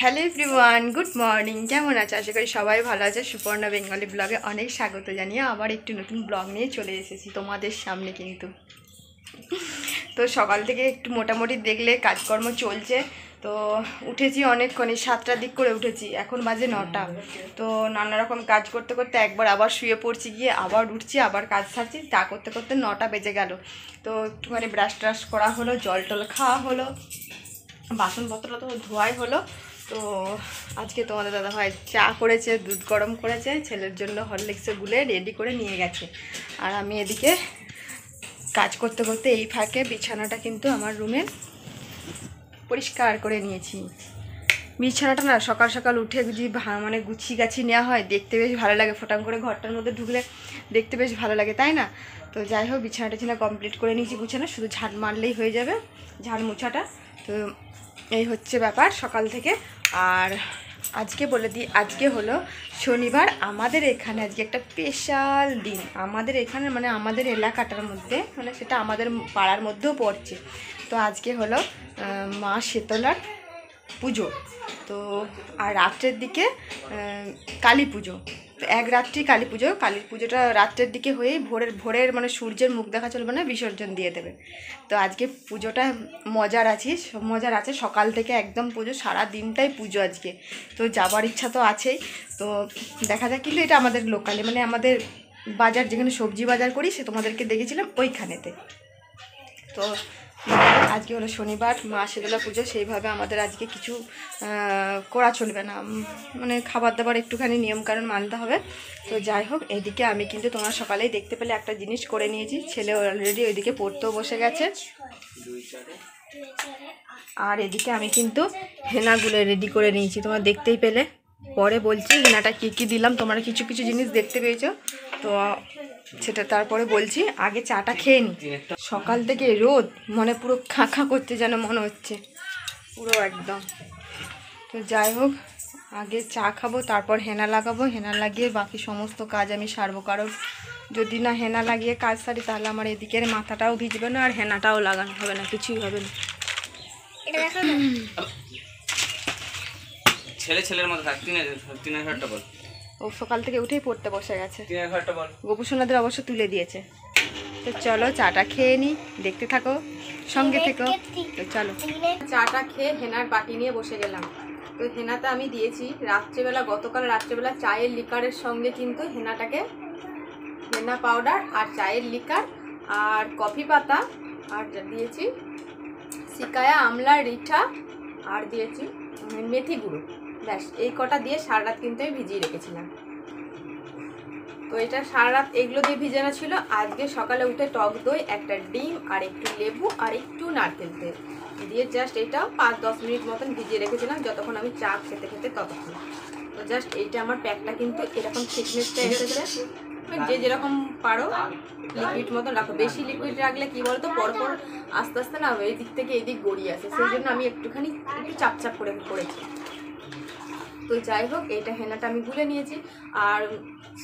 Hello everyone, good morning. কেমন আছে? আশা করি সবাই ভালো আছে। সুপর্ণা বেঙ্গলি ব্লগে অনেক স্বাগত জানিয়ে আবার একটু নতুন ব্লগ নিয়ে চলে এসেছি তোমাদের সামনে। কিন্তু তো সকাল থেকে একটু মোটামুটি দেখলে কাজকর্ম চলছে। তো উঠেছি অনেকক্ষণই, 7টার দিক করে উঠেছি, এখন বাজে 9টা। তো নানা রকম কাজ করতে করতে একবার আবার শুয়ে পড়ছি, গিয়ে আবার উঠছি, আবার কাজ সারছি, তা করতে করতে 9টা বেজে গেল। তো একটুখানি ব্রাশ ট্রাশ করা হলো, জল টল খাওয়া হলো, বাসনপত্র তো ধোয়াই হলো। তো আজকে তোমাদের দাদাভাই চা করেছে, দুধ গরম করেছে, ছেলের জন্য হরলিক্সে গুলে রেডি করে নিয়ে গেছে। আর আমি এদিকে কাজ করতে করতে এই ফাঁকে বিছানাটা কিন্তু আমার রুমে পরিষ্কার করে নিয়েছি। বিছানাটা না সকাল সকাল উঠে যদি মানে গুছিয়ে গাছিয়ে নেওয়া হয়, দেখতে বেশ ভালো লাগে। ফটাং করে ঘরটার মধ্যে ঢুকলে দেখতে বেশ ভালো লাগে, তাই না? তো যাই হোক, বিছানাটা ছিল কমপ্লিট করে নিয়েছি, গুছানো, শুধু ঝাড় মারলেই হয়ে যাবে, ঝাড় মোছাটা। তো এই হচ্ছে ব্যাপার সকাল থেকে। আর আজকে বলে দিই, আজকে হলো শনিবার। আমাদের এখানে আজকে একটা স্পেশাল দিন। আমাদের এখানে মানে আমাদের এলাকাটার মধ্যে, মানে সেটা আমাদের পাড়ার মধ্যেও পড়ছে। তো আজকে হলো মা শীতলার পুজো। তো আর রাত্রের দিকে কালী পুজো। তো এক রাত্রি কালী পুজো। কালী পুজোটা রাত্রের দিকে হয়েই ভোরের মানে সূর্যের মুখ দেখা চলবে না, বিসর্জন দিয়ে দেবে। তো আজকে পুজোটা মজার আছে। সকাল থেকে একদম পুজো, সারা দিনটাই পুজো আজকে। তো যাবার ইচ্ছা তো আছেই। তো দেখা যাক, কিন্তু এটা আমাদের লোকালে, মানে আমাদের বাজার, যেখানে সবজি বাজার করি, সে তোমাদেরকে দেখেছিলাম ওইখানেতে। তো আজকে হলো শনিবার, মা শীতলা পুজো। সেইভাবে আমাদের আজকে কিছু করা চলবে না, মানে খাবার দাবার একটুখানি নিয়মকানুন মানতে হবে। তো যাই হোক, এদিকে আমি কিন্তু তোমরা সকালেই দেখতে পেলে একটা জিনিস করে নিয়েছি। ছেলে অলরেডি ওইদিকে পড়তেও বসে গেছে। আর এদিকে আমি কিন্তু হেনাগুলো রেডি করে নিয়েছি, তোমরা দেখতেই পেলে। পরে বলছি হেনাটা কী কী দিলাম, তোমরা কিছু কিছু জিনিস দেখতে পেয়েছো তো সেটা তারপরে বলছি। আগে চাটা খেয়ে নিই। সকাল থেকে রোদ, মানে পুরো খাঁখা করছে যেন মনে হচ্ছে পুরো একদম। তো যাই হোক, আগে চা খাবো, তারপর হেনা লাগাবো। হেনা লাগিয়ে বাকি সমস্ত কাজ আমি সারবো, কারণ যদি না হেনা লাগিয়ে কাজ সারি তাহলে আমার এদিকের মাথাটাও ভিজবে না আর হেনাটাও লাগানো হবে না, কিছুই হবে না। ছেলের মতো থাক, 3000টা বল। ও সকাল থেকে উঠেই পড়তে বসে গেছে। 3000টা বল। গোপুসোনাদের অবশ্য তুলে দিয়েছে। তো চলো চাটা খেয়ে নিই, দেখতে থাকো, সঙ্গে থেকো। তো চলো চাটা খেয়ে হেনার বাটি নিয়ে বসে গেলাম। তো হেনাতে আমি দিয়েছি রাত্রেবেলা, গতকাল রাত্রেবেলা চায়ের লিকারের সঙ্গে কিন্তু হেনাটাকে, হেনা পাউডার আর চায়ের লিকার আর কফি পাতা আর দিয়েছি সিকায়া, আমলা, রিঠা আর দিয়েছি মেথি গুঁড়ো। ব্যাস এই কটা দিয়ে সারা রাত কিন্তু আমি ভিজিয়ে রেখেছিলাম। তো এটা সারা রাত এগুলো দিয়ে ভিজানো ছিল। আজকে সকালে উঠে টক দই, একটা ডিম আর একটু লেবু আর একটু নারকেল তেল দিয়ে জাস্ট এটা 5-10 মিনিট মতন ভিজিয়ে রেখেছিলাম, যতক্ষণ আমি চা খেতে খেতে ততক্ষণ। তো জাস্ট এইটা আমার প্যাকটা কিন্তু এরকম থিকনেসটা এসেছে। যে যেরকম পারো লিকুইড মতন রাখো। বেশি লিকুইড রাখলে কি বলতো পরপর আস্তে আস্তে না এই দিক থেকে এদিক গড়িয়ে আসে, সেই জন্য আমি একটু চাপচাপ করে করেছি। তো যাই হোক, এইটা হেনাটা আমি গুলে নিয়েছি। আর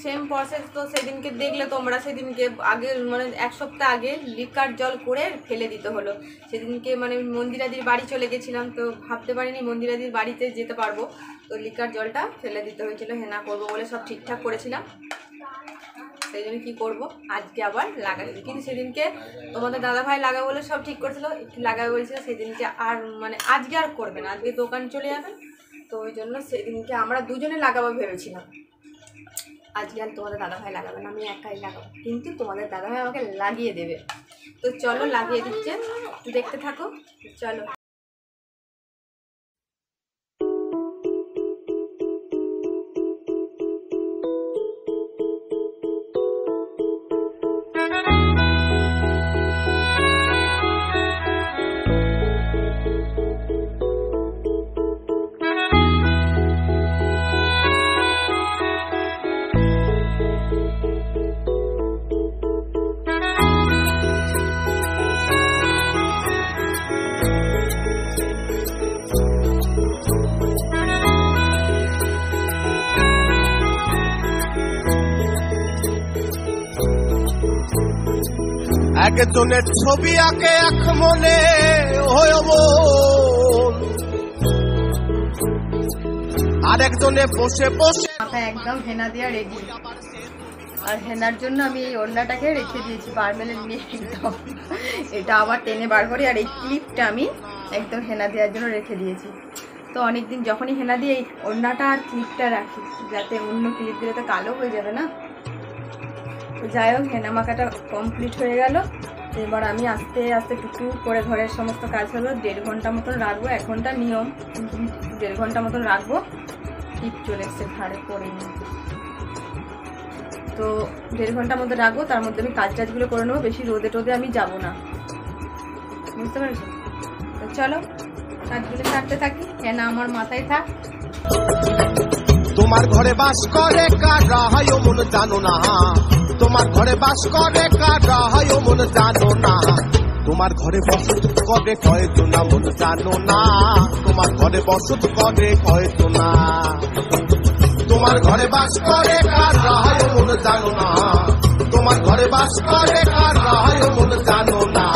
সেম প্রসেস তো সেদিনকে দেখলে তোমরা, সেদিনকে আগে মানে 1 সপ্তাহ আগে লিকার জল করে ফেলে দিতে হলো। সেদিনকে মানে মন্দিরাদির বাড়ি চলে গেছিলাম, তো ভাবতে পারিনি মন্দিরাদির বাড়িতে যেতে পারবো, তো লিকার জলটা ফেলে দিতে হয়েছিল। হেনা করবো বলে সব ঠিকঠাক করেছিলাম, সেই জন্য কী করবো আজকে আবার লাগাচ্ছি। কিন্তু সেদিনকে তোমাদের দাদাভাই লাগাবে বলে সব ঠিক করেছিল, একটু লাগাবে বলেছিল, সেদিনকে আর মানে আজকে আর করবে না, আজকে দোকান চলে যাবে। তো ওই জন্য সেদিনকে আমরা দুজনে লাগাবো ভেবেছিলাম। আজকে আর তোমাদের দাদাভাই লাগাবে না, আমি একাই লাগাবো, কিন্তু তোমাদের দাদাভাই আমাকে লাগিয়ে দেবে। তো চলো লাগিয়ে দিচ্ছে, একটু দেখতে থাকো। চলো একজনের ছবি আঁকে এক মনে আর একজনে বসে বসে মাথায় একদম হেনা দেওয়া রেডি। আর হেনার জন্য আমি এই ওড়নাটাকে রেখে দিয়েছি পার্মেলের নিয়ে একদম, এটা আবার টেনে বার করে। আর এই ক্লিপটা আমি একদম হেনা দেওয়ার জন্য রেখে দিয়েছি। তো অনেকদিন যখনই হেনা দিয়ে এই ওড়নাটা আর ক্লিপটা রাখি, যাতে অন্য ক্লিপ দিলে তো কালো হয়ে যাবে না। তো যাই হোক, হেনা মাখাটা কমপ্লিট হয়ে গেল। এবার আমি আস্তে আস্তে টুকটুক করে ঘরের সমস্ত কাজ হলো। 1.5 ঘন্টা মতন রাখবো, 1 ঘন্টা নিয়ম, 1.5 ঘন্টা মতন রাখবো। টিপ চলে এসছে ঘাড়ে পরে নিয়ে, তো 1.5 ঘন্টার মধ্যে রাখবো। তার মধ্যে আমি কাজ টাজগুলো করে নেবো, বেশি রোদে টোদে আমি যাবো না, বুঝতে পেরেছো? তো চলো কাজগুলো ছাড়তে থাকি, হেনা আমার মাথায় থাক। তোমার ঘরে বাস করে কারা হয় মন জানো না, তোমার ঘরে বাস করে কারা হয় মন জানো না, তোমার ঘরে বসত করে কয়জন মন জানো না, তোমার ঘরে বসত করে কয়জন, তোমার ঘরে বাস করে কারা হয় মন জানো না, তোমার ঘরে বাস করে কারা হয় মন জানো না,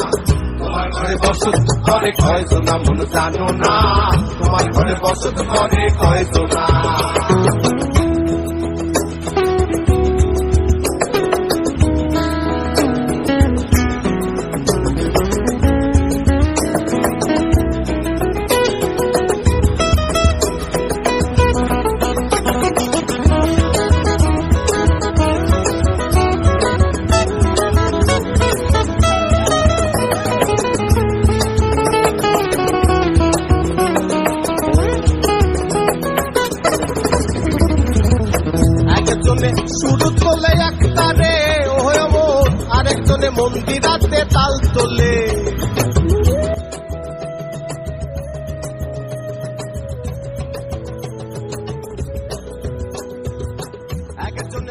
তোমার ঘরে বসত করে কয়জন মন জানো না, তোমার ঘরে বসত করে কয়জন। শুরু তোলে একটারে ওহমন, আরেকজনে মন্দিরাতে তাল তোলে,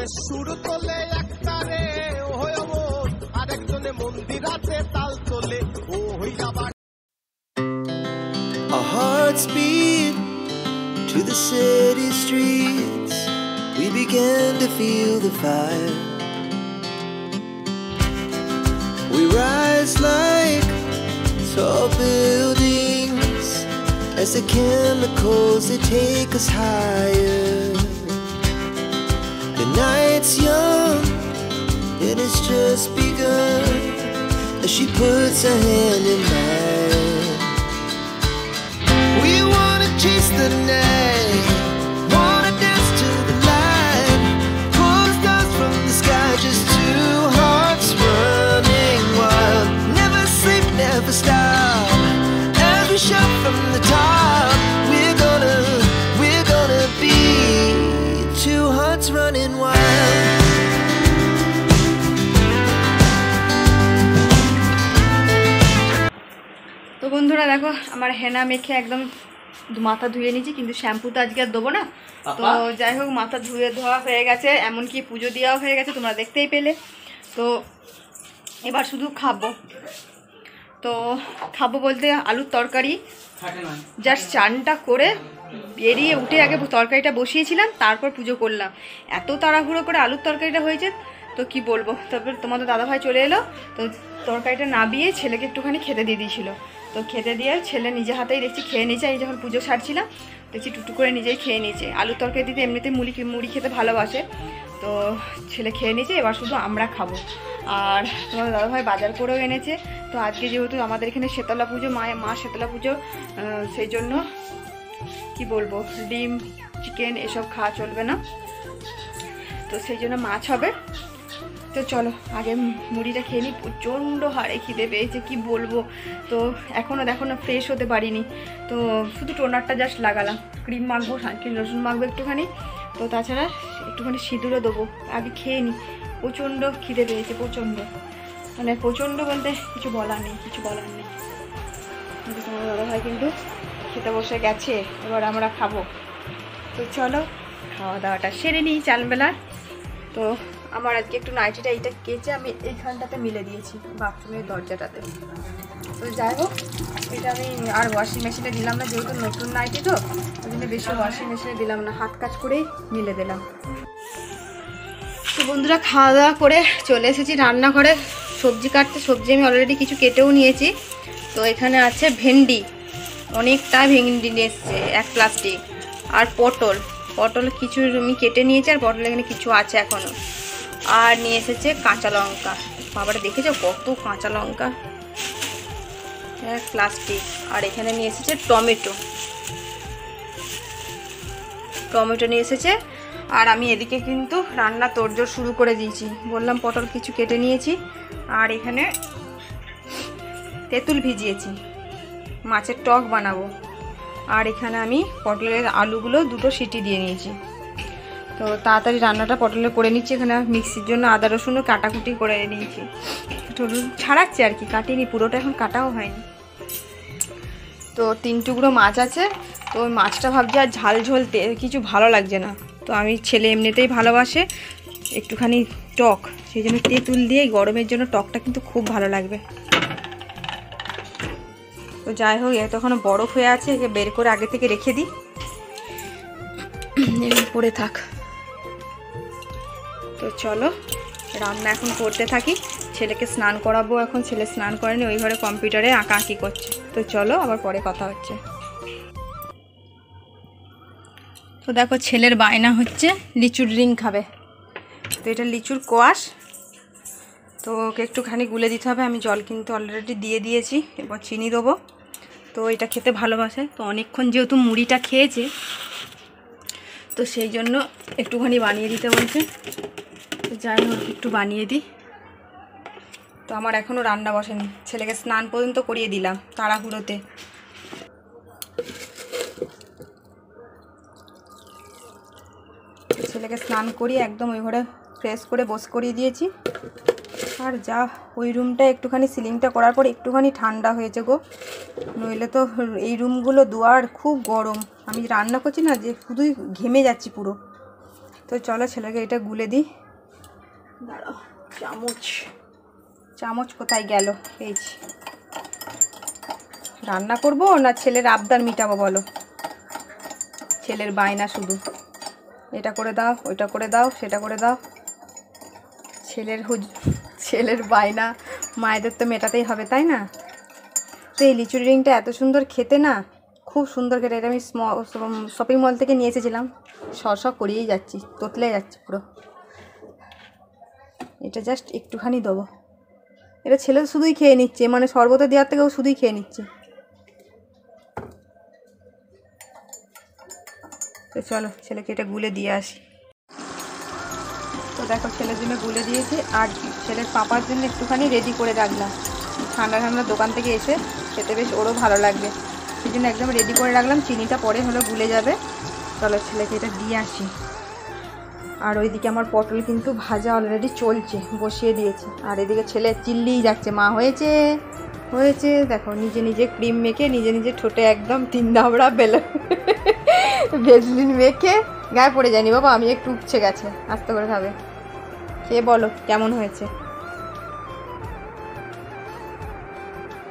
একজনে সুর তোলে একটারে ও হয় মন, আরেকজনে মন্দিরাতে তাল তোলে ও হই আবার। Our hearts beat to the city streets. We began to feel the fire. We rise like tall buildings as the chemicals they take us higher. The night's young and it's just begun as she puts her hand in mine. We wanna chase the night, wanna dance to the light, pull the stars from the sky, just two hearts running wild. Never sleep, never stop, as we shout from the top. We're gonna be two hearts running wild. তো বন্ধুরা দেখো আমার হেনা মেখে একদম মাথা ধুয়ে নিয়েছি, কিন্তু শ্যাম্পু তো আজকে আর দেবো না। তো যাই হোক মাথা ধোয়া হয়ে গেছে, এমনকি পুজো দেওয়াও হয়ে গেছে, তোমরা দেখতেই পেলে। তো এবার শুধু খাবো। তো খাবো বলতে আলুর তরকারি, জাস্ট চানটা করে বেরিয়ে উঠে আগে তরকারিটা বসিয়েছিলাম, তারপর পুজো করলাম। এত তাড়াহুড়ো করে আলুর তরকারিটা হয়েছে তো কি বলবো। তারপর তোমাদের দাদাভাই চলে এলো, তো তরকারিটা নাবিয়ে ছেলেকে একটুখানি খেতে দিয়ে দিয়েছিল। তো খেতে দিয়ে ছেলে নিজে হাতেই দেখছি খেয়ে নিয়েছে। আমি যখন পুজো সারছিলাম দেখছি টুটু করে নিজেই খেয়ে নিয়েছে। আলুর তরকারি দিতে এমনিতে মুড়ি খেতে ভালোবাসে, তো ছেলে খেয়ে নিয়েছে। এবার শুধু আমরা খাবো। আর তোমাদের দাদাভাই বাজার করেও এনেছে। তো আজকে যেহেতু আমাদের এখানে শীতলা পুজো, মা শীতলা পুজো, সেই জন্য কি বলবো, ডিম চিকেন এসব খাওয়া চলবে না, তো সেই জন্য মাছ হবে। তো চলো আগে মুড়িটা খেয়ে নিই। প্রচণ্ড হাড়ে খিদে পেয়েছে কি বলবো। তো এখনও দেখো না ফ্রেশ হতে পারিনি। তো শুধু টোনারটা জাস্ট লাগালাম, ক্রিম মাখবো, সানস্ক্রিন লোশন মাখবো একটুখানি। তো তাছাড়া একটুখানি সিঁদুরও দেবো। আগে খেয়ে নিই, প্রচণ্ড খিদে পেয়েছে, প্রচণ্ড, মানে প্রচণ্ড বলতে কিছু বলার নেই। তোমার দাদাভাই কিন্তু খেতে বসে গেছে, এবার আমরা খাবো। তো চলো খাওয়া দাওয়াটা সেরে নিই চালবেলা। তো আমার আজকে একটু নাইটিটা এইটা কেচে আমি এইখানটাতে মিলে দিয়েছি, বাথরুমের দরজাটাতে। তো যাই হোক, এটা আমি আর ওয়াশিং মেশিনে দিলাম না, যেহেতু নতুন নাইটি তো ওই জন্য বেশি ওয়াশিং মেশিনে দিলাম না, হাত কাজ করেই মিলে দিলাম। তো বন্ধুরা খাওয়া দাওয়া করে চলে এসেছি রান্নাঘরে সবজি কাটতে। সবজি আমি অলরেডি কিছু কেটেও নিয়েছি। তো এখানে আছে ভেন্ডি, অনেকটা ভেন্ডি নিয়ে এসছে, 1 প্লাস্টিক। আর পটল কিছু আমি কেটে নিয়েছি, আর পটল এখানে কিছু আছে এখনও। আর নিয়ে এসেছে কাঁচা লঙ্কা। বাবাটা দেখেছো কত কাঁচা লঙ্কা, 1 প্লাস্টিক। আর এখানে নিয়ে এসেছে টমেটো নিয়ে এসেছে। আর আমি এদিকে কিন্তু রান্না তোড়জোড় শুরু করে দিয়েছি। বললাম পটল কিছু কেটে নিয়েছি, আর এখানে তেঁতুল ভিজিয়েছি, মাছের টক বানাবো। আর এখানে আমি পটলের আলুগুলো 2টো সিটি দিয়ে নিয়েছি। তো তাড়াতাড়ি রান্নাটা পটলে করে নিচ্ছি। এখানে মিক্সির জন্য আদা রসুনও কাটাকুটি করে নিয়েছি, ছাড়াচ্ছি আর কি, কাটিনি পুরোটা, এখন কাটাও হয়নি। তো 3 টুকরো মাছ আছে। তো ওই মাছটা ভাবছি আর ঝাল কিছু ভালো লাগছে না। তো আমি ছেলে এমনিতেই ভালোবাসে একটুখানি টক, সেই জন্য তেঁতুল দিয়ে গরমের জন্য টকটা কিন্তু খুব ভালো লাগবে। তো যাই হোক, এতক্ষণ বরফ হয়ে আছে, একে বের করে আগে থেকে রেখে দিই, পড়ে থাক। তো চলো রান্না এখন করতে থাকি। ছেলেকে স্নান করাবো এখন, ছেলে স্নান করেনি, ওই ঘরে কম্পিউটারে আঁকাআঁকি করছে। তো চলো আবার পরে কথা হচ্ছে। তো দেখো ছেলের বায়না হচ্ছে লিচুর রিং খাবে। তো এটা লিচুর কোয়াশ, তো ওকে একটুখানি গুলে দিতে হবে। আমি জল কিন্তু অলরেডি দিয়ে দিয়েছি, এবার চিনি দেবো। তো এটা খেতে ভালোবাসে, তো অনেকক্ষণ যেহেতু মুড়িটা খেয়েছে, তো সেই জন্য একটুখানি বানিয়ে দিতে বলছে। তো যাই হোক একটু বানিয়ে দিই। তো আমার এখনও রান্না বসেনি, ছেলেকে স্নান পর্যন্ত করিয়ে দিলাম তাড়াহুড়োতে। ছেলেকে স্নান করিয়ে একদম ওই ঘরে ফ্রেশ করে বস করিয়ে দিয়েছি। আর যা ওই রুমটা একটুখানি সিলিংটা করার পর একটুখানি ঠান্ডা হয়েছে গো, নইলে তো এই রুমগুলো দুয়ার খুব গরম। আমি রান্না করছি না, যে শুধুই ঘেমে যাচ্ছি পুরো, তো চলো ছেলেকে এটা গুলে দিই। দাঁড়াও, চামচ কোথায় গেল? পেয়েছি। রান্না করব না ছেলের আবদার মিটাবো বলো? ছেলের বায়না শুধু এটা করে দাও, ওইটা করে দাও, সেটা করে দাও। ছেলের বায়না মায়েদের তো মেটাতেই হবে, তাই না? তো এই লিচুর রিংটা এত সুন্দর খেতে না, খুব সুন্দর খেতে। এটা আমি শপিং মল থেকে নিয়ে এসেছিলাম। সর করিয়েই যাচ্ছি, তোতলে যাচ্ছে পুরো। এটা জাস্ট একটুখানি দেবো। এটা ছেলে শুধুই খেয়ে নিচ্ছে, মানে শরবতে দেওয়ার থেকেও শুধুই খেয়ে নিচ্ছে। তো চলো ছেলেকে এটা গুলে দিয়ে আসি। তো দেখো ছেলের জন্য গুলে দিয়েছি, আর ছেলের পাপার জন্য একটুখানি রেডি করে রাখলাম। ঠান্ডা ঠান্ডা দোকান থেকে এসে খেতে বেশ ওরও ভালো লাগবে, সেই জন্য একদম রেডি করে রাখলাম। চিনিটা পরে হলো গুলে যাবে। চলো ছেলেকে এটা দিয়ে আসি। আর ওইদিকে আমার পটল কিন্তু ভাজা অলরেডি চলছে, বসিয়ে দিয়েছি। আর এদিকে ছেলে চিল্লিই যাচ্ছে, মা হয়েছে হয়েছে। দেখো নিজে নিজে ক্রিম মেখে নিজে নিজে ঠোঁটে একদম 3 ধাবড়া ভেজলিন মেখে গায়ে পড়ে যায়নি বাবা, আমি একটু উপচে গেছে। আস্তে করে খাবে। খেয়ে বলো কেমন হয়েছে?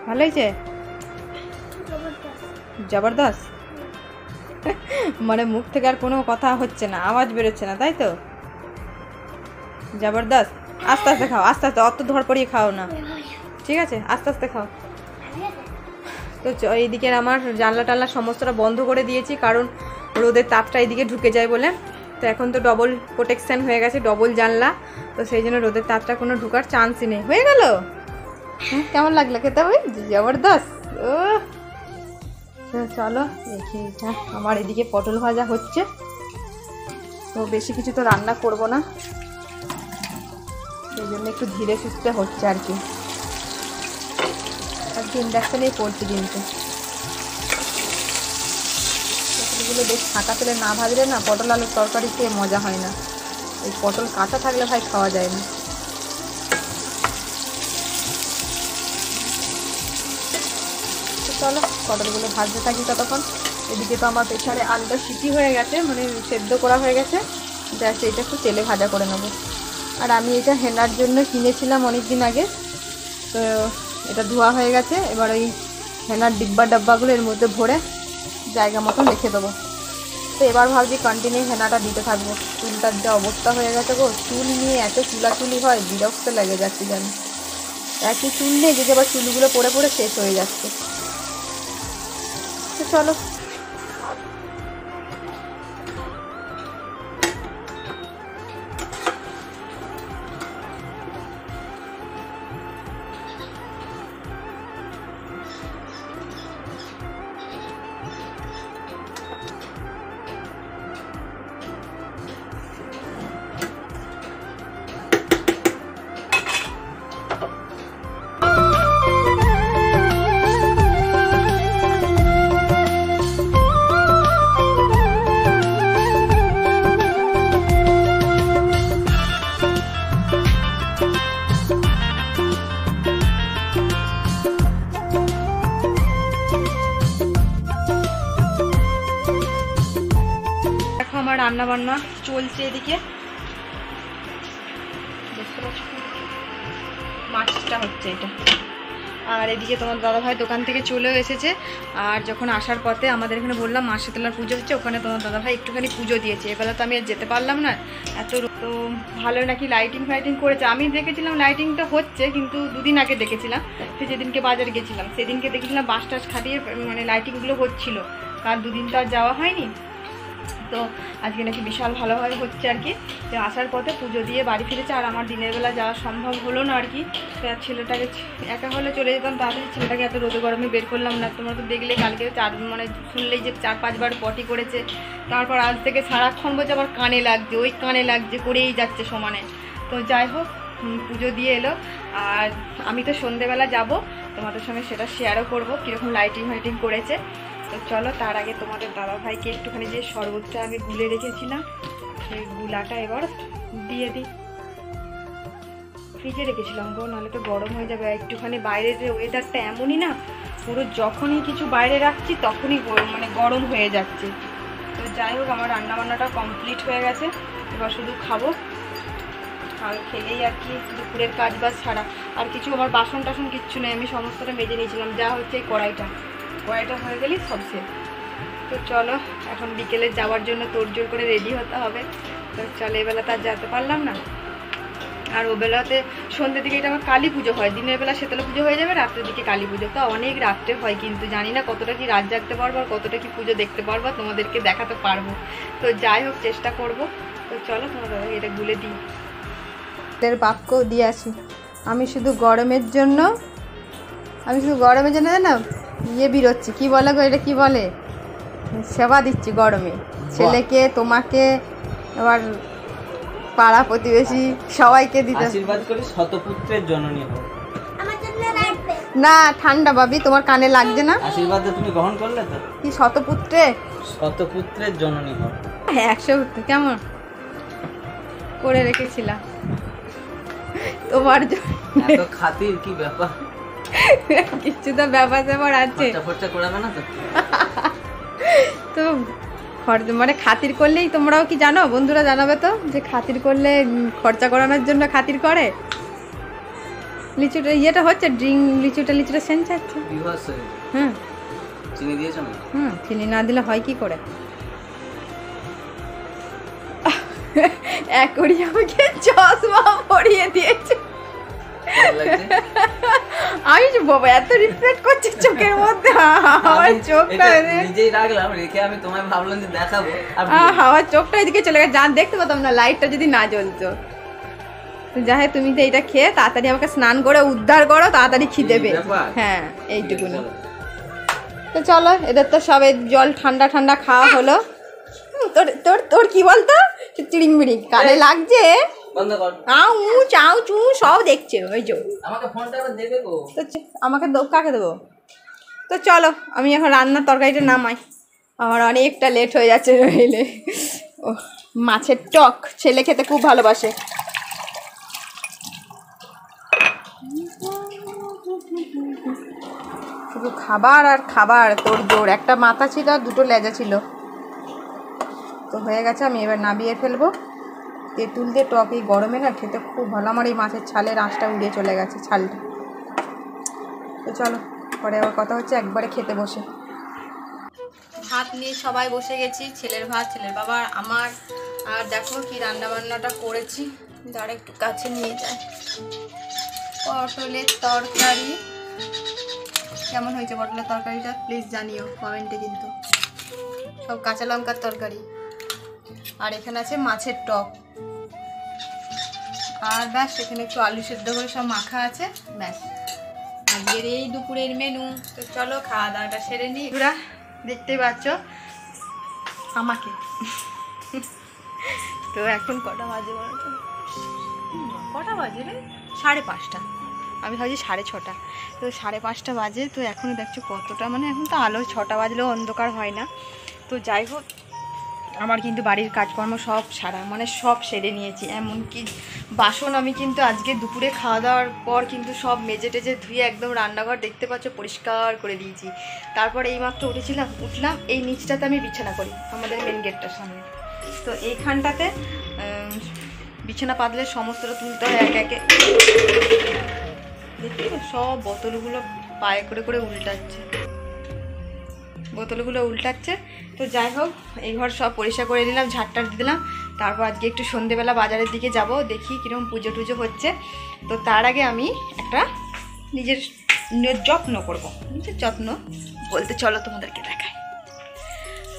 ভালো হয়েছে? জবরদস্ত। মানে মুখ থেকে আর কোনো কথা হচ্ছে না, আওয়াজ বেরোচ্ছে না, তাই তো? জবরদস্ত। আস্তে আস্তে খাও, আস্তে আস্তে, অত ধরপড়িয়ে খাও না, ঠিক আছে? আস্তে আস্তে খাও। তো এইদিকে আমার জানলা টানলা সমস্তটা বন্ধ করে দিয়েছি, কারণ রোদের তাপটা এইদিকে ঢুকে যায় বলে। তো এখন তো ডবল প্রোটেকশান হয়ে গেছে, ডবল জানলা, তো সেই জন্য রোদের তাপটা কোনো ঢুকার চান্সই নেই। হয়ে গেল? কেমন লাগলো খেতে? ওই জবরদস্ত। ও চলো দেখি। আমার এদিকে পটল ভাজা হচ্ছে, তো বেশি কিছু তো রান্না করব না, সেই জন্য একটু ধীরে সুস্থে হচ্ছে আর কি। আর ইন্ডাকশানেই করছি কিন্তু। পটলগুলো বেশ ফাঁকা তেলে না ভাজলে না পটল আলুর তরকারি খেয়ে মজা হয় না। এই পটল কাঁচা থাকলে ভাই খাওয়া যায় না। চলো পটলগুলো ভাজতে থাকি ততক্ষণ। এদিকে তো আমার প্রেসারে আলুটা সিটি হয়ে গেছে, মানে সেদ্ধ করা হয়ে গেছে। জাস্ট এটা একটু তেলে ভাজা করে নেবো। আর আমি এটা হেনার জন্য কিনেছিলাম অনেক দিন আগে, তো এটা ধোয়া হয়ে গেছে। এবার ওই হেনার ডাব্বাগুলো এর মধ্যে ভরে জায়গা মতো রেখে দেবো। তো এবার ভাবছি কন্টিনিউ হেনাটা দিতে থাকবো। চুলটার যা অবস্থা হয়ে গেছে গো, চুল নিয়ে এত চুলাচুলি হয়, বিরক্ত লেগে যাচ্ছে জানি। একই চুল নিয়ে যদি আবার চুলগুলো পড়ে পড়ে শেষ হয়ে যাচ্ছে। তো চলো রান্না বান্না চলছে এদিকে। দেখতে পাচ্ছ মাছটা হচ্ছে এটা। আর এদিকে তোমার দাদাভাই দোকান থেকে চলেও এসেছে। আর যখন আসার পথে আমাদের এখানে বললাম মা শীতলার পুজো হচ্ছে, ওখানে তোমার দাদাভাই একটুখানি পুজো দিয়েছে। এবেলা তো আমি আর যেতে পারলাম না, এত তো ভালো নাকি লাইটিং ফাইটিং করেছে। আমি দেখেছিলাম লাইটিংটা হচ্ছে, কিন্তু দুদিন আগে দেখেছিলাম, সে যেদিনকে বাজারে গেছিলাম সেদিনকে দেখেছিলাম বাস টাস খাটিয়ে মানে লাইটিংগুলো হচ্ছিলো। আর দুদিন তো আর যাওয়া হয়নি, তো আজকে নাকি বিশাল ভালোভাবে হচ্ছে আর কি। তো আসার পথে পুজো দিয়ে বাড়ি ফিরেছে। আর আমার দিনের বেলা যাওয়া সম্ভব হলো না আর কি। তো ছেলেটাকে একা হলে চলে যেতাম, তাড়াতাড়ি ছেলেটাকে এত রোদে গরমে বের করলাম না। তোমরা তো দেখলে কালকে মানে শুনলেই যে 4-5 বার পটি করেছে। তারপর আজ থেকে সারাক্ষণ বলছে আবার কানে লাগছে, ওই কানে লাগছে করেই যাচ্ছে সমানে। তো যাই হোক পুজো দিয়ে এলো। আর আমি তো সন্ধেবেলা যাব, তোমাদের সঙ্গে সেটা শেয়ারও করবো কীরকম লাইটিং ফাইটিং করেছে। তো চলো তার আগে তোমাদের দাদাভাইকে একটুখানি যে শরবতটা আগে গুলে রেখেছিলাম সেই গুলাটা এবার দিয়ে দিই। ফ্রিজে রেখেছিলাম গো, নাহলে তো গরম হয়ে যাবে। একটুখানি বাইরের যে ওয়েদারটা এমনই না, পুরো যখনই কিছু বাইরে রাখছি তখনই মানে গরম হয়ে যাচ্ছে। তো যাই হোক আমার রান্নাবান্নাটা কমপ্লিট হয়ে গেছে, এবার শুধু খাবো। আর খেলেই আর কি দুপুরের কাজ বাজ ছাড়া আর কিছু, আমার বাসন টাসন কিচ্ছু নেই, আমি সমস্তটা মেজে নিয়েছিলাম, যা হচ্ছে এই কড়াইটা হয়ে গেলেই সব শেষ। তো চলো এখন বিকেলে যাওয়ার জন্য তোড়জোড় করে রেডি হতে হবে। তো চলো এবেলা তো আর যেতে পারলাম না, আর ওবেলাতে সন্ধ্যের দিকে এটা আমার কালী পুজো হয়, দিনের বেলা শীতলা পুজো হয়ে যাবে, রাত্রের দিকে কালী পুজো, তো অনেক রাত্রে হয়, কিন্তু জানি না কতটা কি রাত জাগতে পারবো আর কতটা কি পুজো দেখতে পারবো, তোমাদেরকে দেখাতে পারবো। তো যাই হোক চেষ্টা করব। তো চলো তোমাদের এটা গুলে দিই, এর বাক্যও দিয়ে আসি। আমি শুধু গরমের জন্য না ইয়ে বেরোচ্ছি, কি বলে গো এটা, কি বলে, সেবা দিচ্ছি গরমে, ছেলেকে, তোমাকে, আবার পাড়া প্রতিবেশী সবাইকে দিতে। আশীর্বাদ করি শতপুত্রের জননী হও। না ঠান্ডা ভাবি, তোমার কানে লাগছে না? আশীর্বাদ তুমি গ্রহণ করলে তো? কি শতপুত্রের জননী হও। 100 পুত্র কেমন করে রেখেছিলাম তোমার জন্য। এত খাতির কি ব্যাপার? কিছু তো ব্যাপার আছে, খরচা করাবে না তো? তো মানে খাতির করলেই, তোমরাও কি জানো বন্ধুরা, জানাবে তো যে খাতির করলে খরচা করানোর জন্য খাতির করে। লিচুটা ইয়েটা হচ্ছে, লিচুটা সেন্স হচ্ছে। হুম, চিনি দিয়েছো না? চিনি না দিলে হয় কি করে? একই আমাকে চশমা পরিয়ে দিয়েছে। আমি বাবা এত রিফ্লেক্ট করছি চোখের মধ্যে, আমার চোখটা নিজেই রাখলাম রেখে, আমি তোমায় ভাবলাম যে দেখাবো, আমার চোখটা এদিকে চলে গেছে, জান দেখতে পেতাম না লাইটটা যদি না জ্বলতো। যাই হোক তুমি তো এটা খেয়ে তাড়াতাড়ি আমাকে স্নান করে উদ্ধার করো, তাড়াতাড়ি খিদে পেয়ে। হ্যাঁ এইটুকুনি। তো চলো এদের তো সবে জল ঠান্ডা ঠান্ডা খাওয়া হলো। তোর তোর তোর কি বলতো, চিড়িংমিড়িং কানে লাগছে, চাউ চু সব দেখছে ওই যে। আমাকে কাকে দেবো? তো চলো আমি এখন রান্নার তরকারিটা নামাই, আমার অনেকটা লেট হয়ে যাচ্ছে রইলে। ও মাছের টক ছেলে খেতে খুব ভালোবাসে। শুধু খাবার আর খাবার, তোর জোর, একটা মাথা ছিল আর দুটো লেজা ছিল। তো হয়ে গেছে, আমি এবার নামিয়ে ফেলবো। তেঁতুল দিয়ে টক এই গরমে না খেতে খুব ভালো, আমার এই মাছের ছালের আঁশটা উড়ে চলে গেছে, ছালটা। তো চলো পরে আবার কথা হচ্ছে একবারে খেতে বসে। ভাত নিয়ে সবাই বসে গেছি, ছেলের ভাত, ছেলের বাবার, আমার। আর দেখো কি রান্নাবান্নাটা করেছি, যারা একটু কাছে নিয়ে যায়। পটলের তরকারি, কেমন হয়েছে পটলের তরকারিটা প্লিজ জানিও কমেন্টে, কিন্তু সব কাঁচা লঙ্কার তরকারি। আর এখানে আছে মাছের টক, আর ব্যাস এখানে একটু আলু সেদ্ধ করে সব মাখা আছে, ব্যাস আজকের এই দুপুরের মেনু। তো চলো খাওয়া দাওয়াটা সেরে নিই। পুরা দেখতেই পাচ্ছ আমাকে। তো এখন কটা বাজে বলতো, কটা বাজে রে? 5:30। আমি ভাবছি 6:30, তো 5:30 বাজে। তো এখন দেখছো কতটা, মানে এখন তো আলো 6টা বাজলেও অন্ধকার হয় না। তো যাই হোক আমার কিন্তু বাড়ির কাজকর্ম সব সারা, মানে সব সেরে নিয়েছি, এমনকি বাসন আমি কিন্তু আজকে দুপুরে খাওয়া দাওয়ার পর কিন্তু সব মেজে টেজে ধুয়ে একদম রান্নাঘর দেখতে পাচ্ছ পরিষ্কার করে দিয়েছি। তারপর এইমাত্র উঠলাম, এই নিচটাতে আমি বিছানা করি আমাদের মেন গেটটার সামনে। তো এইখানটাতে বিছানা পাতলে সমস্তটা তুলতে হয় একে একে। দেখতে সব বোতলগুলো পায়ে করে করে উল্টাচ্ছে। তো যাই হোক এই ঘর সব পরিষ্কার করে দিলাম, ঝাড়টা দিলাম। তারপর আজকে একটু সন্ধেবেলা বাজারের দিকে যাব, দেখি কীরকম পুজো টুজো হচ্ছে। তো তার আগে আমি একটা নিজের যত্ন করব, নিজের যত্ন বলতে চলো তোমাদেরকে দেখাই।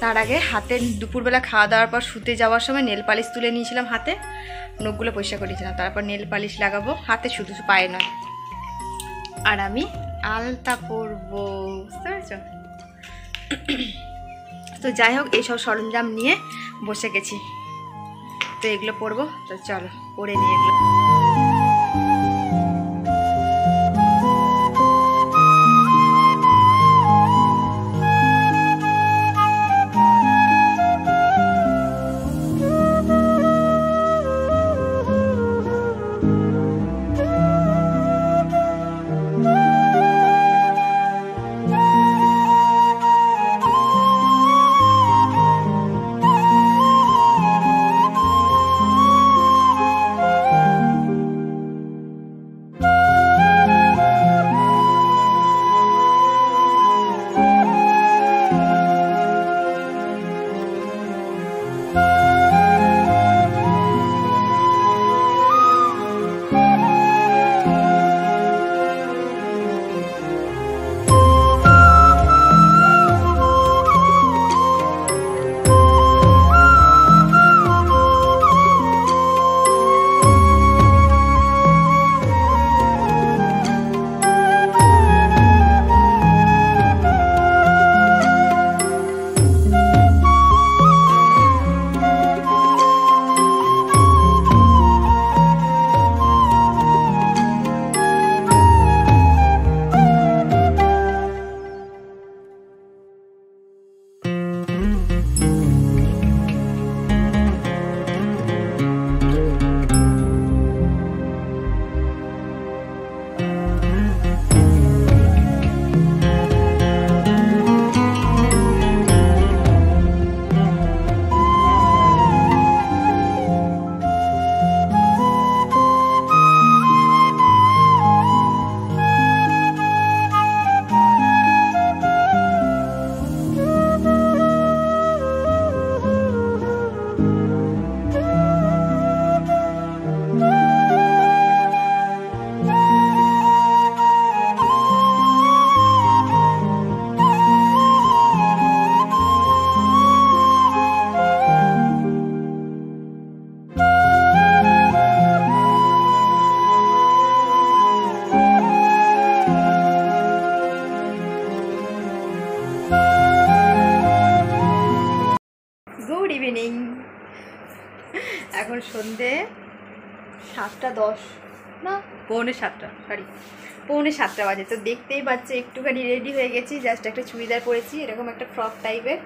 তার আগে হাতে দুপুরবেলা খাওয়া দাওয়ার পর শুতে যাওয়ার সময় নেল পালিশ তুলে নিয়েছিলাম, হাতে নখগুলো পরিষ্কার করেছিলাম। তারপর নেল পালিশ লাগাবো হাতে, শুধু পায়ে নয়। আর আমি আলতা পরবো, বুঝতে পেরেছো? তো যাই হোক এইসব সরঞ্জাম নিয়ে বসে গেছি, তো এগুলো পরবো। তো চলো পরে নিয়ে এগুলো। এখন সন্ধে 7:10 না 6:45 সরি 6:45 বাজে। তো দেখতেই পাচ্ছে একটুখানি রেডি হয়ে গেছি, জাস্ট একটা চুড়িদার পরেছি এরকম একটা ফ্রক টাইপের।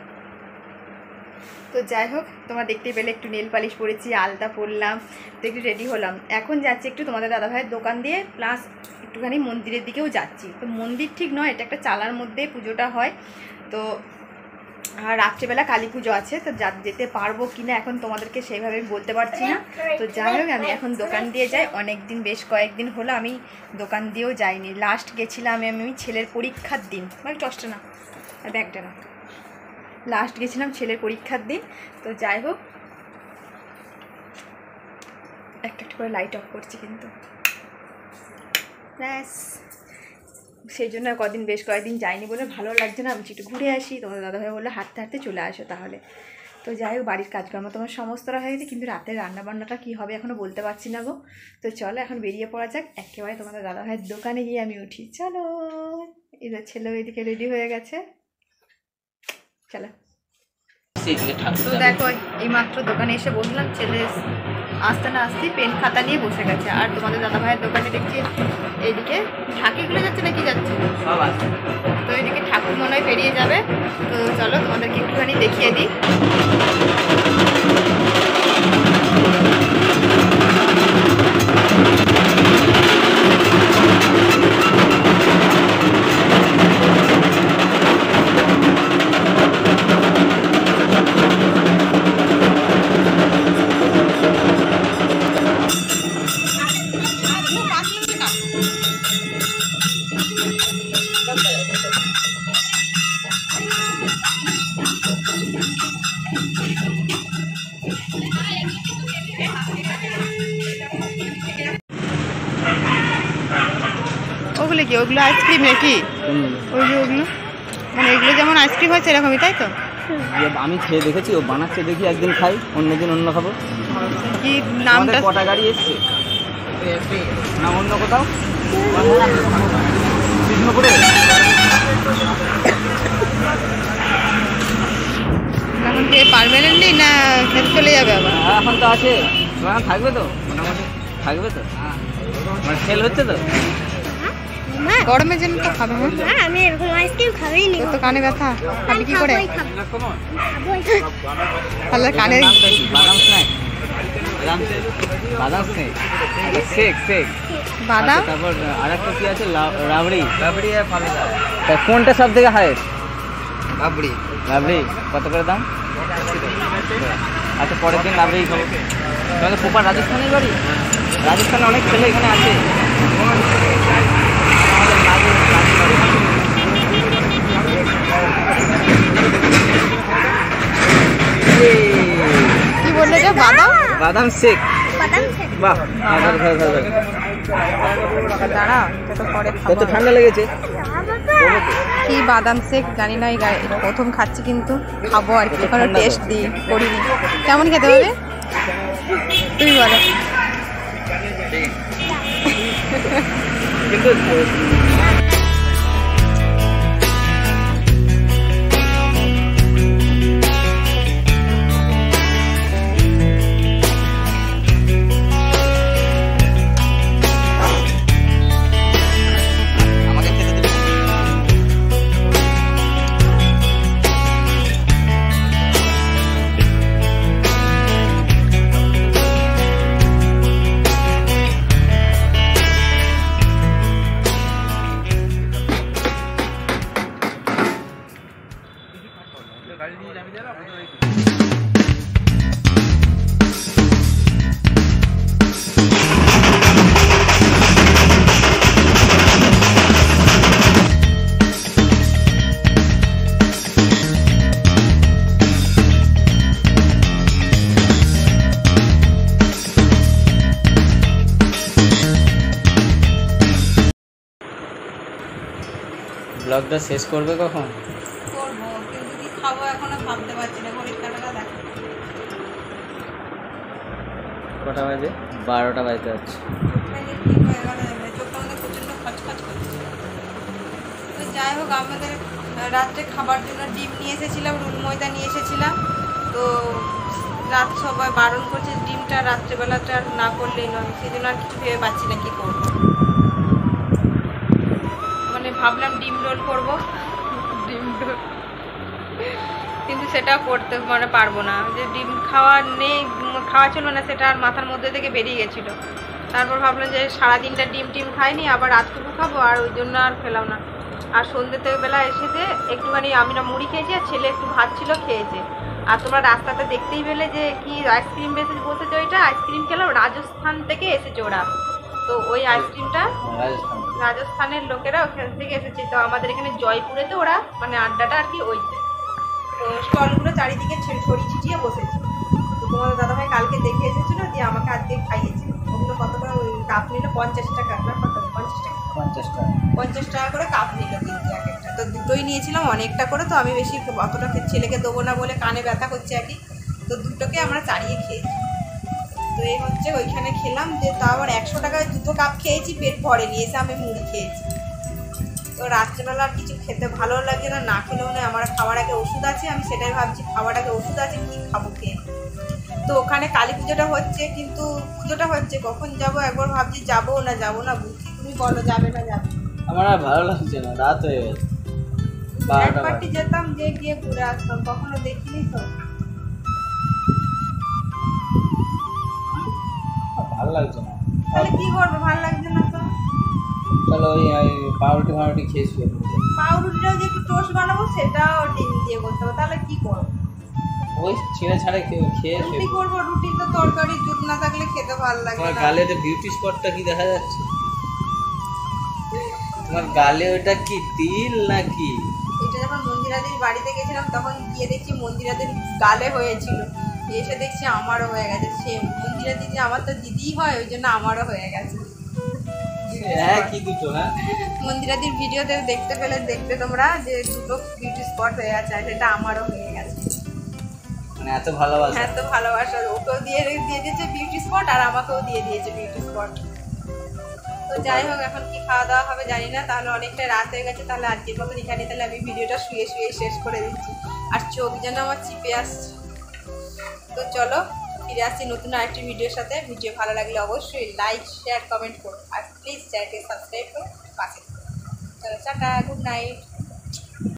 তো যাই হোক তোমরা দেখতেই পেলে একটু নেল পালিশ পরেছি, আলতা পরলাম, তো একটু রেডি হলাম। এখন যাচ্ছি একটু তোমাদের দাদাভাইয়ের দোকান দিয়ে, প্লাস একটুখানি মন্দিরের দিকেও যাচ্ছি। তো মন্দির ঠিক নয়, এটা একটা চালার মধ্যে পুজোটা হয়। তো আর রাত্রিবেলা কালী পুজো আছে, তো যেতে পারবো কিনা এখন তোমাদেরকে সেইভাবে বলতে পারছি না। তো যাই হোক আমি এখন দোকান দিয়ে যাই, অনেক দিন বেশ কয়েকদিন হলো আমি দোকান দিয়েও যাইনি। লাস্ট গেছিলাম আমি ছেলের পরীক্ষার দিন, টসটা না ব্যাগটা না, লাস্ট গেছিলাম ছেলের পরীক্ষার দিন। তো যাই হোক একটা একটা করে লাইট অফ করছি কিন্তু, ব্যাস সেই জন্য বেশ কয়েকদিন যাইনি বলে ভালো লাগছে না, আমি একটু ঘুরে আসি। তোমাদের দাদাভাই বললো হাঁটতে হাঁটতে চলে আসো তাহলে। তো যাই হোক বাড়ির কাজকর্ম তোমার সমস্তরা হয়ে গেছে, কিন্তু রাতের রান্নাবান্নাটা কী হবে এখনও বলতে পারছি না গো। তো চলো এখন বেরিয়ে পড়া যাক, একেবারে তোমাদের দাদাভাইয়ের দোকানে গিয়ে আমি উঠি। চলো, এদের ছেলেও এদিকে রেডি হয়ে গেছে, চলো। তো দেখো এইমাত্র দোকানে এসে বসলাম, ছেলে আসতে না আসতেই পেন খাতা নিয়ে বসে গেছে। আর তোমাদের দাদাভাইয়ের দোকানে দেখছি এইদিকে ঠাকুরগুলো যাচ্ছে না কি যাচ্ছে, তো এইদিকে ঠাকুর মনে হয় পেরিয়ে যাবে। তো চলো তোমাদেরকে একটুখানি দেখিয়ে দিই। ওগুলো কি, ওগুলো আইসক্রিম নাকি? ওগুলো মানে এগুলো যেমন আইসক্রিম হচ্ছে এরকমই, তাই তো? আমি খেয়ে দেখেছি, ও বানাচ্ছে দেখি, একদিন খাই অন্যদিন অন্য খাবো। কি নামটা? কটা গাড়ি এসছে না অন্য কোথাও? কৃষ্ণপুরে এখন কি পার্মানেন্টলি না চলে যাবে আবার? এখন তো আছে, থাকবে তো মোটামুটি, থাকবে তো, মানে সেল হচ্ছে তো। গরমের জন্য তো খাবে না, আমি এরকম আইসক্রিম খাবেই নি। তো কানে ব্যথা, খাবি কি করে? তাহলে কানে বাদাম স্ন্যাক, বাদাম স্ন্যাক, শেক শেক বাদাম, তারপর আর একটা কি আছে রাবড়ি, রাবড়ি আর ফালুদা। তা কোনটা সব থেকে হাইয়েস্ট? রাবড়ি। রাবড়ি কত করে দাম? আচ্ছা পরের দিন রাবড়ি খাবো। তোমাদের পোপা রাজস্থানের বাড়ি? রাজস্থানে অনেক ছেলে এখানে আছে। কি বললে যে বাদাম? বাদাম শেক। বাদাম শেক। বাহ, দাঁড়া তো পরে কত ঠান্ডা লেগেছে। কি বাদাম শেক জানি না, এই প্রথম খাচ্ছি কিন্তু খাবো আর কি, এখনো টেস্ট দিই করিনি। কেমন খেতে হবে তুমি বলো? কিন্তু ব্লগটা শেষ করবে কখন? করবো, কিন্তু কি খাবো এখনো ভাবতে পারছি না। ঘড়ির কাঁটাটা দেখো, কটা বাজে? 12টা বাজতে যাচ্ছে। চোখটা আমাদের প্রচন্ড খচখচ করছে। তো যাই হোক আমাদের রাত্রে খাবার জন্য ডিম নিয়ে এসেছিলাম, রুল ময়দা নিয়ে এসেছিলাম। তো রাত সবাই বারণ করছে ডিমটা রাত্রেবেলাটা না করলেই নয়, সেই জন্য আর কিছু ভেবে পাচ্ছি না কী করবো। মানে ভাবলাম ডিম রোল করবো, ডিম রোল, কিন্তু সেটা করতে মানে পারবো না, যে ডিম খাওয়া চলবে না, সেটা আর মাথার মধ্যে থেকে বেরিয়ে গেছিলো। তারপর ভাবলাম যে সারাদিনটা ডিম খাইনি, আবার রাতটুকু খাবো, আর ওই জন্য আর খেলাম না। আর সন্ধ্যে বেলা এসেছে একটুখানি আমি না মুড়ি খেয়েছি, আর ছেলে একটু ভাত ছিল খেয়েছে। আর তোমরা রাস্তাতে দেখতেই পেলে যে কি আইসক্রিম বসেছে, ওইটা আইসক্রিম খেলাম, রাজস্থান থেকে এসেছে ওরা। তো ওই আইসক্রিমটা রাজস্থানের লোকেরা ওখান থেকে এসেছে। তো আমাদের এখানে জয়পুরেতে ওরা মানে আড্ডাটা আর কি ওইতে, তো স্টলগুলো চারিদিকে ছড়িয়ে ছিটিয়ে বসেছে। তো তোমাদের দাদাভাই কালকে দেখে এসেছিলো, দিয়ে আমাকে আজকে খাইয়েছে। ওগুলো কত করে ওই কাপ নিল 50 টাকা, আপনার কত 50 টাকা? 50 টাকা করে কাপ নিল কিন্তু এক একটা। তো দুটোই নিয়েছিলাম অনেকটা করে, তো আমি বেশি অতটা ছেলেকে দেবো না বলে, কানে ব্যথা করছে আর কি, তো দুটোকে আমরা চাড়িয়ে খেয়েছি। তো এই হচ্ছে ওইখানে খেলাম, যে তাও আবার 100 টাকায় দুটো কাপ খেয়েছি, পেট ভরে নিয়েছে, আমি মুড়ি খেয়েছি। তো রাত্রেবেলা আর কিছু খেতে ভালো লাগে না, না খেলেও না, আমার খাওয়ার আগে ওষুধ আছে, আমি সেটাই ভাবছি খাওয়ার আগে ওষুধ আছে কী খাবো খেয়ে। তো ওখানে কালী পুজোটা হচ্ছে, কিন্তু পুজোটা হচ্ছে কখন যাব, একবার ভাবছি যাবো না বুঝছি, তুমি বলো যাবে না যাবে? আমার আর ভালো লাগছে না, রাত হয়ে গেছে। একবারটি যেতাম, যে গিয়ে ঘুরে আসতাম, কখনো দেখিনি তো। ভালো লাগছে না, তাহলে কি করবো, ভালো লাগছে না তো? চলো ওই পাউরুটি খেয়ে শুয়ে পড়বো। পাউরুটিটাও যে একটু টোস্ট বানাবো, সেটাও ডিম দিয়ে করতে হবে, তাহলে কি করবো? ওই ছেড়ে ছাড়ে খেয়ে রুটি করবো, রুটি তো তরকারি দুধ না থাকলে খেতে ভালো লাগে তোমার না। গালে বিউটি স্পটটা কি দেখা যাচ্ছে? তোমার গালে ওটা কি তিল নাকি? এটা যখন মন্দিরাদির বাড়িতে গেছিলাম তখন গিয়ে দেখছি মন্দিরাদির গালে হয়েছিল, এসে দেখছি আমারও হয়ে গেছে। সে মন্দিরাদি যে আমার তো দিদিই হয়, ওই জন্য আমারও হয়ে গেছে। হ্যাঁ কি দুটো? হ্যাঁ মন্দিরাদির ভিডিওতে দেখতে তোমরা যে দুটো বিউটি স্পট হয়ে গেছে, আর সেটা আমারও হয়ে গেছে। মানে এত ভালোবাসা, হ্যাঁ তো ভালোবাসা, ওকেও দিয়ে দিয়েছে বিউটি স্পট, আর আমাকেও দিয়ে দিয়েছে বিউটি স্পট। তো যাই হোক, এখন কি খাওয়া দাওয়া হবে জানি না, তাহলে অনেকটা রাত হয়ে গেছে। তাহলে আজকের মতন এখানে তাহলে আমি ভিডিওটা শুয়ে শেষ করে দিচ্ছি, আর চোখ যেন আমার চিপে আসছে। তো চলো ফিরে আসছি নতুন আরেকটি ভিডিওর সাথে। ভিডিও ভালো লাগলে অবশ্যই লাইক শেয়ার কমেন্ট করো, আর প্লিজ চ্যানেলকে সাবস্ক্রাইব করো, পাশে। চলো টাটা, গুড নাইট।